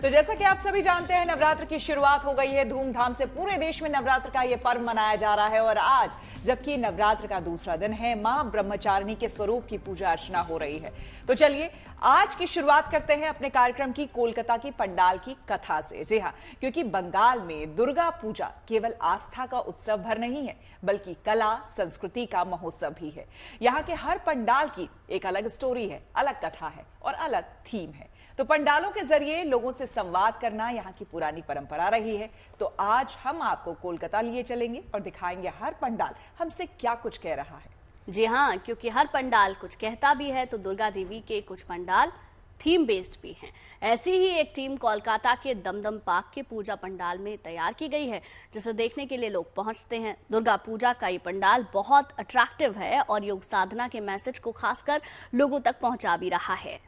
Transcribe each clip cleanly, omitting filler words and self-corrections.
तो जैसा कि आप सभी जानते हैं, नवरात्र की शुरुआत हो गई है। धूमधाम से पूरे देश में नवरात्र का ये पर्व मनाया जा रहा है और आज जबकि नवरात्र का दूसरा दिन है, मां ब्रह्मचारिणी के स्वरूप की पूजा अर्चना हो रही है। तो चलिए आज की शुरुआत करते हैं अपने कार्यक्रम की कोलकाता की पंडाल की कथा से। जी हाँ, क्योंकि बंगाल में दुर्गा पूजा केवल आस्था का उत्सव भर नहीं है, बल्कि कला संस्कृति का महोत्सव भी है। यहाँ के हर पंडाल की एक अलग स्टोरी है, अलग कथा है और अलग थीम है। तो पंडालों के जरिए लोगों से संवाद करना यहाँ की पुरानी परंपरा रही है। तो आज हम आपको कोलकाता लिए चलेंगे और दिखाएंगे हर पंडाल हमसे क्या कुछ कह रहा है। जी हाँ, क्योंकि हर पंडाल कुछ कहता भी है, तो दुर्गा देवी के कुछ पंडाल थीम बेस्ड भी हैं। ऐसी ही एक थीम कोलकाता के दमदम पार्क के पूजा पंडाल में तैयार की गई है, जिसे देखने के लिए लोग पहुंचते हैं। दुर्गा पूजा का ये पंडाल बहुत अट्रैक्टिव है और योग साधना के मैसेज को खासकर लोगों तक पहुंचा भी रहा है।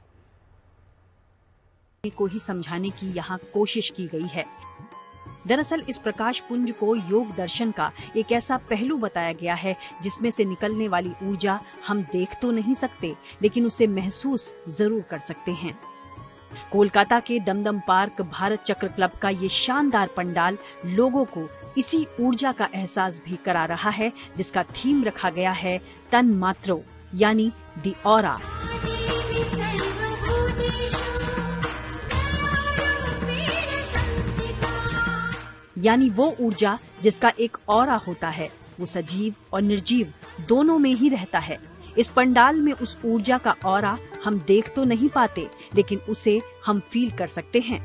को ही समझाने की यहाँ कोशिश की गई है। दरअसल इस प्रकाश पुंज को योग दर्शन का एक ऐसा पहलू बताया गया है जिसमें से निकलने वाली ऊर्जा हम देख तो नहीं सकते, लेकिन उसे महसूस जरूर कर सकते हैं। कोलकाता के दमदम पार्क भारत चक्र क्लब का ये शानदार पंडाल लोगों को इसी ऊर्जा का एहसास भी करा रहा है, जिसका थीम रखा गया है तन मात्रो यानी दी ऑरा। यानी वो ऊर्जा जिसका एक ऑरा होता है, वो सजीव और निर्जीव दोनों में ही रहता है। इस पंडाल में उस ऊर्जा का ऑरा हम देख तो नहीं पाते, लेकिन उसे हम फील कर सकते हैं।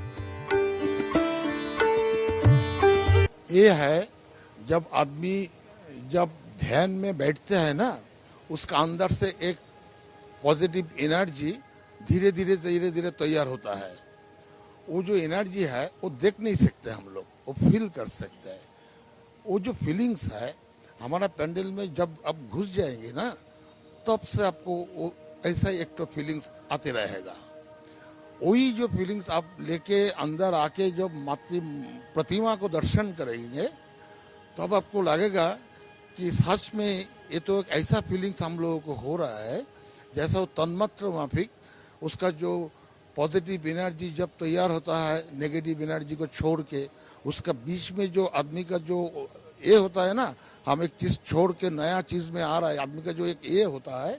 ये है जब आदमी जब ध्यान में बैठते हैं ना, उसका अंदर से एक पॉजिटिव एनर्जी धीरे धीरे तैयार होता है। वो जो एनर्जी है वो देख नहीं सकते हम लोग, वो फील कर सकते हैं। वो जो फीलिंग्स है हमारा पैंडल में जब आप घुस जाएंगे ना, तब से आपको वो ऐसा एक तो फीलिंग्स आते रहेगा। वही जो फीलिंग्स आप लेके अंदर आके जब मातृ प्रतिमा को दर्शन करेंगे, तब आपको लगेगा कि सच में ये तो एक ऐसा फीलिंग्स हम लोगों को हो रहा है जैसा वो तन्मात्र माफिक उसका जो पॉजिटिव एनर्जी जब तैयार होता है, नेगेटिव एनर्जी को छोड़ के उसका बीच में जो आदमी का जो ये होता है ना, हम एक चीज छोड़ के नया चीज में आ रहा है, आदमी का जो एक ये होता है,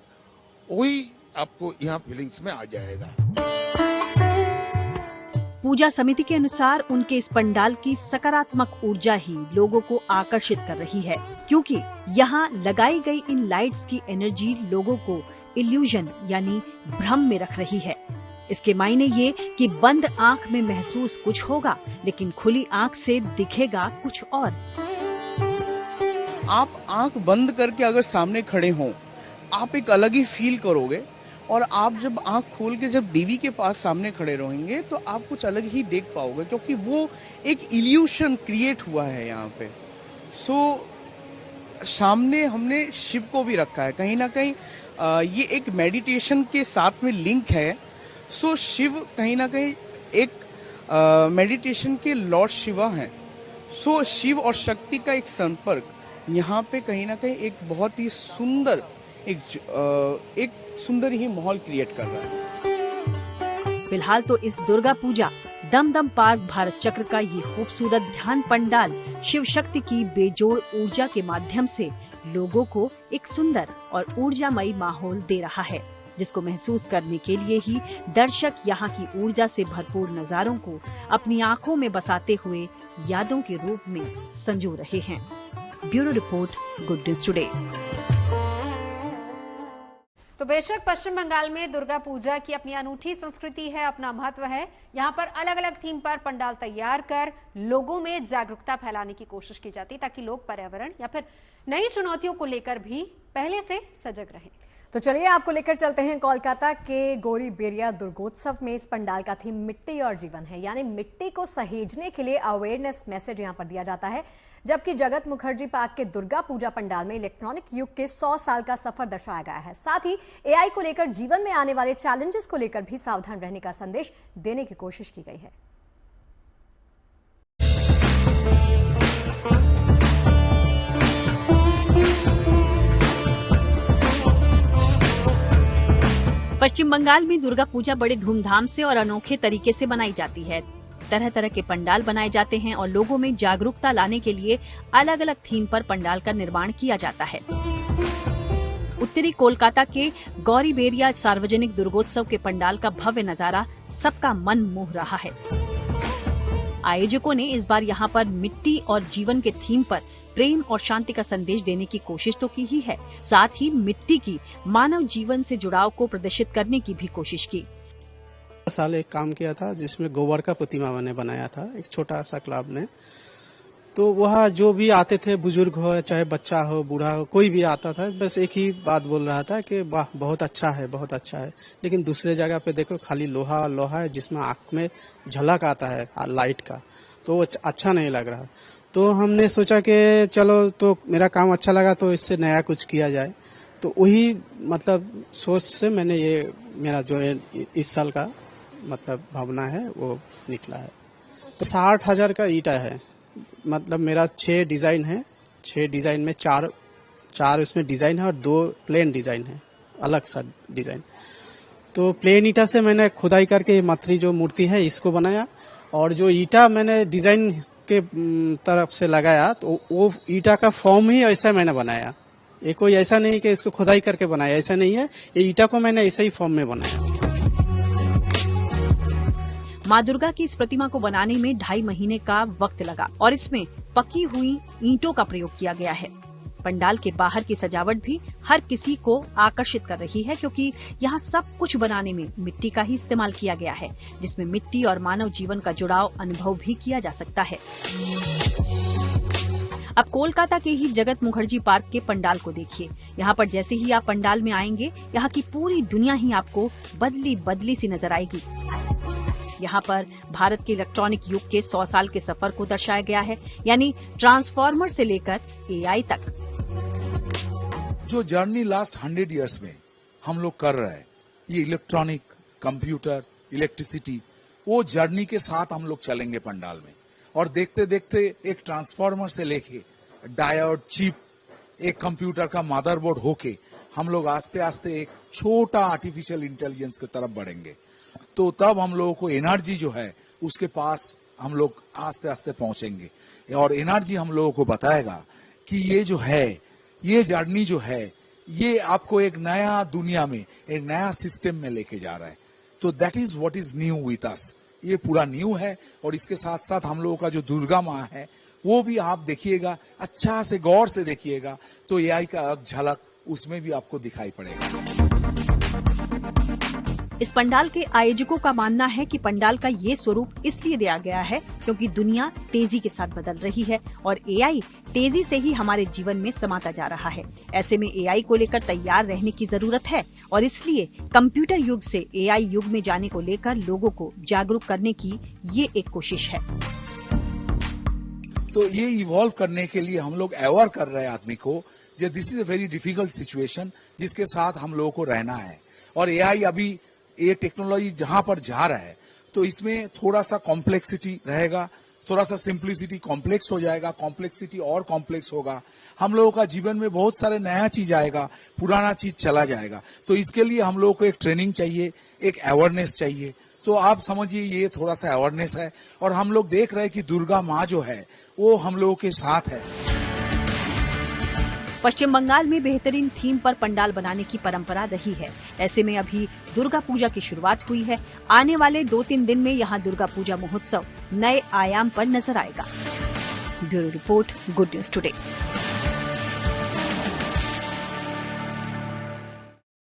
वही आपको यहाँ फीलिंग्स में आ जाएगा। पूजा समिति के अनुसार उनके इस पंडाल की सकारात्मक ऊर्जा ही लोगों को आकर्षित कर रही है, क्योंकि यहाँ लगाई गई इन लाइट्स की एनर्जी लोगों को इल्यूजन यानी भ्रम में रख रही है। इसके मायने ये कि बंद आंख में महसूस कुछ होगा, लेकिन खुली आंख से दिखेगा कुछ और। आप आंख बंद करके अगर सामने खड़े हों, आप एक अलग ही फील करोगे, और आप जब आंख खोल के जब देवी के पास सामने खड़े रहेंगे तो आप कुछ अलग ही देख पाओगे, क्योंकि वो एक इल्यूशन क्रिएट हुआ है यहाँ पे। सामने हमने शिव को भी रखा है, कहीं ना कहीं ये एक मेडिटेशन के साथ में लिंक है। शिव कहीं ना कहीं एक मेडिटेशन के लॉर्ड शिवा हैं। शिव और शक्ति का एक संपर्क यहाँ पे कहीं ना कहीं एक बहुत ही सुंदर एक सुंदर ही माहौल क्रिएट कर रहा है। फिलहाल तो इस दुर्गा पूजा दमदम पार्क भारत चक्र का ये खूबसूरत ध्यान पंडाल शिव शक्ति की बेजोड़ ऊर्जा के माध्यम से लोगों को एक सुंदर और ऊर्जामयी माहौल दे रहा है, जिसको महसूस करने के लिए ही दर्शक यहाँ की ऊर्जा से भरपूर नजारों को अपनी आंखों में बसाते हुए यादों के रूप में संजो रहे हैं। Bureau report, good news today. तो बेशक पश्चिम बंगाल में दुर्गा पूजा की अपनी अनूठी संस्कृति है, अपना महत्व है। यहाँ पर अलग अलग थीम पर पंडाल तैयार कर लोगों में जागरूकता फैलाने की कोशिश की जाती है, ताकि लोग पर्यावरण या फिर नई चुनौतियों को लेकर भी पहले से सजग रहें। तो चलिए आपको लेकर चलते हैं कोलकाता के गौरी बेरिया दुर्गोत्सव में। इस पंडाल का थीम मिट्टी और जीवन है, यानी मिट्टी को सहेजने के लिए अवेयरनेस मैसेज यहाँ पर दिया जाता है। जबकि जगत मुखर्जी पार्क के दुर्गा पूजा पंडाल में इलेक्ट्रॉनिक युग के 100 साल का सफर दर्शाया गया है। साथ ही एआई को लेकर जीवन में आने वाले चैलेंजेस को लेकर भी सावधान रहने का संदेश देने की कोशिश की गई है। पश्चिम बंगाल में दुर्गा पूजा बड़े धूमधाम से और अनोखे तरीके से मनाई जाती है। तरह तरह के पंडाल बनाए जाते हैं और लोगों में जागरूकता लाने के लिए अलग अलग थीम पर पंडाल का निर्माण किया जाता है। उत्तरी कोलकाता के गौरीबेरिया सार्वजनिक दुर्गोत्सव के पंडाल का भव्य नजारा सबका मन मोह रहा है। आयोजकों ने इस बार यहाँ पर मिट्टी और जीवन के थीम पर प्रेम और शांति का संदेश देने की कोशिश तो की ही है, साथ ही मिट्टी की मानव जीवन से जुड़ाव को प्रदर्शित करने की भी कोशिश की। साल एक काम किया था जिसमें गोबर का प्रतिमा मैंने बनाया था एक छोटा सा क्लब में। तो वह जो भी आते थे, बुजुर्ग हो चाहे बच्चा हो बूढ़ा हो, कोई भी आता था, बस एक ही बात बोल रहा था कि वाह बहुत अच्छा है, बहुत अच्छा है। लेकिन दूसरे जगह पे देखो खाली लोहा लोहा है जिसमें आंख में झलक आता है लाइट का, तो वो अच्छा नहीं लग रहा। तो हमने सोचा कि चलो, तो मेरा काम अच्छा लगा तो इससे नया कुछ किया जाए। तो वही मतलब सोच से मैंने ये मेरा जो है इस साल का मतलब भावना है वो निकला है। तो 60,000 का ईटा है, मतलब मेरा 6 डिजाइन है, 6 डिजाइन में चार उसमें डिजाइन है और 2 प्लेन डिजाइन है, अलग सा डिजाइन। तो प्लेन ईटा से मैंने खुदाई करके मातृ जो मूर्ति है इसको बनाया, और जो ईटा मैंने डिजाइन के तरफ से लगाया तो वो ईटा का फॉर्म ही ऐसा मैंने बनाया। ये कोई ऐसा नहीं कि इसको खुदाई करके बनाया, ऐसा नहीं है। ये ईटा को मैंने ऐसे ही फॉर्म में बनाया। माँ दुर्गा की इस प्रतिमा को बनाने में 2.5 महीने का वक्त लगा और इसमें पकी हुई ईंटों का प्रयोग किया गया है। पंडाल के बाहर की सजावट भी हर किसी को आकर्षित कर रही है, क्योंकि यहाँ सब कुछ बनाने में मिट्टी का ही इस्तेमाल किया गया है, जिसमें मिट्टी और मानव जीवन का जुड़ाव अनुभव भी किया जा सकता है। अब कोलकाता के ही जगत मुखर्जी पार्क के पंडाल को देखिए। यहाँ पर जैसे ही आप पंडाल में आएंगे, यहाँ की पूरी दुनिया ही आपको बदली बदली सी नजर आएगी। यहाँ पर भारत के इलेक्ट्रॉनिक युग के 100 साल के सफर को दर्शाया गया है, यानी ट्रांसफॉर्मर से लेकर AI तक। जो जर्नी लास्ट 100 इयर्स में हम लोग कर रहे हैं, ये इलेक्ट्रॉनिक, कंप्यूटर, इलेक्ट्रिसिटी, वो जर्नी के साथ हम लोग चलेंगे पंडाल में। और देखते देखते एक ट्रांसफॉर्मर से लेके डायोड, चिप, एक कंप्यूटर का मदरबोर्ड होके हम लोग आस्ते आस्ते एक छोटा आर्टिफिशियल इंटेलिजेंस की तरफ बढ़ेंगे। तो तब हम लोगों को एनर्जी जो है उसके पास हम लोग आस्ते आस्ते पहुंचेंगे, और एनर्जी हम लोगों को बताएगा कि ये जो है, ये जर्नी जो है, ये आपको एक नया दुनिया में, एक नया सिस्टम में लेके जा रहा है। तो that is what is new with us. ये पूरा न्यू है, और इसके साथ साथ हम लोगों का जो दुर्गा माँ है वो भी आप देखिएगा, अच्छा से गौर से देखिएगा तो AI का झलक उसमें भी आपको दिखाई पड़ेगा। इस पंडाल के आयोजकों का मानना है कि पंडाल का ये स्वरूप इसलिए दिया गया है क्योंकि दुनिया तेजी के साथ बदल रही है और AI तेजी से ही हमारे जीवन में समाता जा रहा है। ऐसे में AI को लेकर तैयार रहने की जरूरत है, और इसलिए कंप्यूटर युग से AI युग में जाने को लेकर लोगों को जागरूक करने की ये एक कोशिश है। तो ये इवॉल्व करने के लिए हम लोग अवेयर कर रहे हैं आदमी को, जो this is a very difficult situation जिसके साथ हम लोगों को रहना है। और AI अभी ये टेक्नोलॉजी जहां पर जा रहा है, तो इसमें थोड़ा सा कॉम्प्लेक्सिटी रहेगा, थोड़ा सा सिंप्लिसिटी कॉम्प्लेक्स हो जाएगा, कॉम्प्लेक्सिटी और कॉम्प्लेक्स होगा। हम लोगों का जीवन में बहुत सारे नया चीज आएगा, पुराना चीज चला जाएगा। तो इसके लिए हम लोगों को एक ट्रेनिंग चाहिए, एक अवेयरनेस चाहिए। तो आप समझिए ये थोड़ा सा अवेयरनेस है, और हम लोग देख रहे हैं कि दुर्गा माँ जो है वो हम लोगों के साथ है। पश्चिम बंगाल में बेहतरीन थीम पर पंडाल बनाने की परंपरा रही है। ऐसे में अभी दुर्गा पूजा की शुरुआत हुई है। आने वाले 2-3 दिन में यहाँ दुर्गा पूजा महोत्सव नए आयाम पर नजर आएगा। Bureau report, good news today.